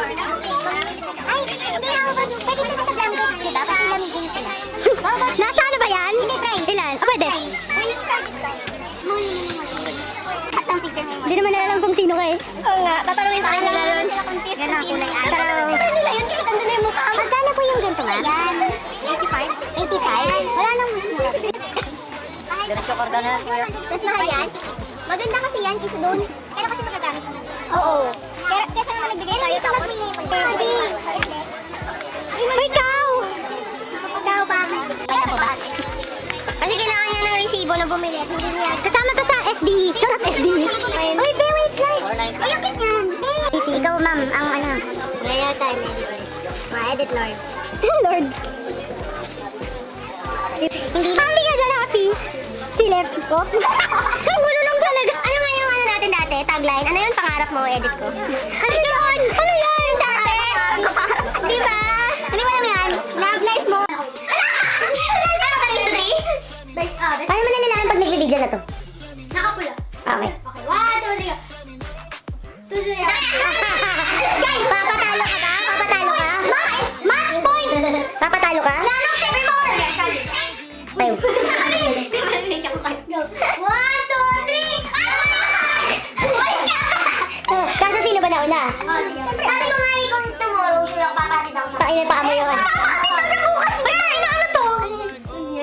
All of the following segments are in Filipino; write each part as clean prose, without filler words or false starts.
Ay, hindi ako ba? Pwede sila sa blankets, di ba? Kasi lamigin sila. Nasa ano ba yan? Hindi, price. Ilan? Ah, pwede. Katang picture mo. Hindi naman alam kung sino ka eh. Oo nga, tatanungin sa akin nila. Sila confused kung sino. Pero, nila yun, kahit andun na yung mukha. Magkano po yung ganito nga? Yan. 85? 85? Wala nang mas mura. Diretso korda na, kuya. Mas mahal yan? Maganda kasi yan kaysa doon. Pero kasi magagamit mo na. Oo. Kesa naman nagbigay tayo tapos hindi. Uy, ikaw! Ikaw pa. Kaya po ba? Kasi kailangan niya ng resibo na bumili at hindi niya. Kasama to sa SDE. Charot SDE. Uy, be, wait lang. Uy, ang cute yan. Be. Ikaw, ma'am, ang ano. Real time editor. Ma-edit, Lord. Lord. Hindi lang. Happy ka dyan, happy. Si left ko. Mululong talaga. Ano nga yung ano natin dati? Tagline? Ano yun? Pangarap mo, edit ko. Ano yun? Ano yan? Dati. Di ba? Hindi mo alam yan? Love life mo. Ano ka rin today? Paano mo nalalaman pag nag-video na to? Nakapula. Okay. Okay, 1, 2, 3, go. 2, 3, Guys, Papatalo ka ba? Papatalo ka? match point! Papatalo ka? Wala nang 7 more! Tayo. Go. 1, 2, 3! Umalis ka! Kaso sino ba nauna? Sabi ko nga kung tomorrow, sure ako papatid ako sa... Pakinin pa mo yun. Papatid ako siya bukas! Wait, ano to?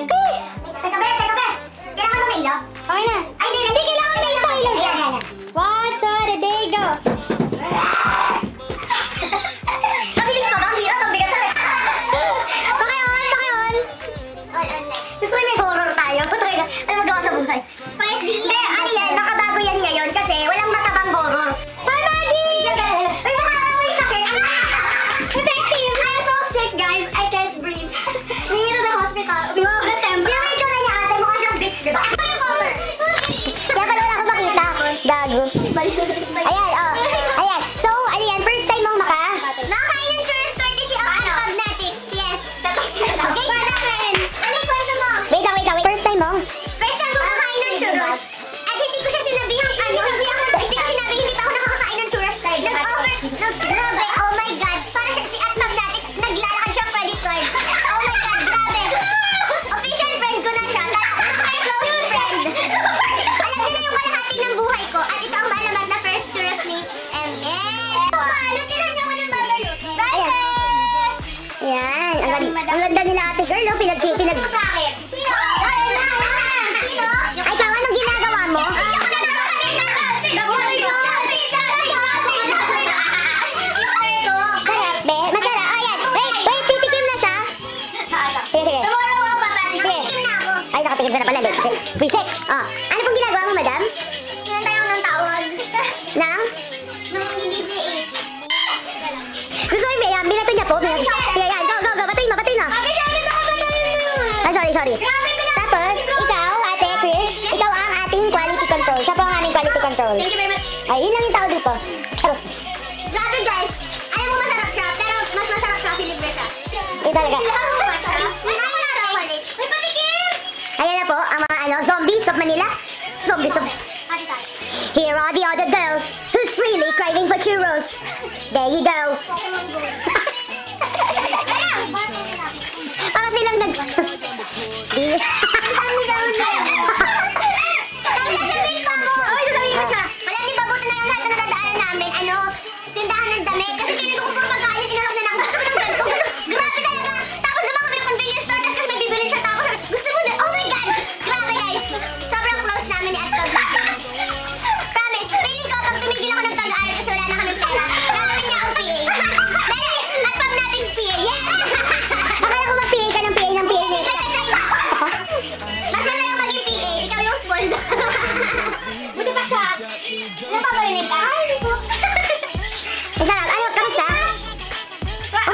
Guys! Teka be! Kailangan ba may ilaw? Okay na. Ay, hindi kailangan may isang ilaw. Yan. 1, 2, ready, go! Mabilis pa ba? Ang hirap, ang bigat na. Pakion! Gusto ko may horror tayo. Ano magawa sa buhay? Hindi, ano yan, nakabago yan ngayon kasi walang matabang horror. Bye, Maggie! Ay, may sakit. Detective! I'm so sick, guys. I can't breathe. We need to the hospital. We want the temp. Yung ito na niya ate, mukha siyang bitch, diba? Ito yung cover. Kaya pala wala akong makita. Gago. Ayan, oh. Ayan. So, ano yan? First time mong Nakakain ng churros courtesy of Magnetics. Yes. Guys, namin. Ano yung kwento mo? Wait lang. First time mong? First time ko kakain ng churros. At hindi ko siya sinabihang hindi ko sinabi, hindi pa ako nakakakain ng churros. Grabe, oh my God. Para siya si At Magnetics, naglalakad siya credit card. Oh my God, grabe. Official friend ko na siya. Super close friend. Alam niyo na yung kalahati ng buhay ko. At ito ang malamat na first churros ni MS. Pumalo, tirahan niyo ako ng babalutin. Rices! Ayan. Ang ganda nila ate girl, oh. Pinag... Sa akin. Sino? Sino? Ay, ikaw, anong ginagawa mo? Sarap, be. Masarap. Ayan. Wait, titikim na siya. Sige. Ay, nakatikim na pala. Reset. Oh. Ano pong ginagawa mo, madam? Nang? Gusto mo, yan. Binato niya po. Sige, yan. Go. Batuin mo. Ay, sorry. Grabe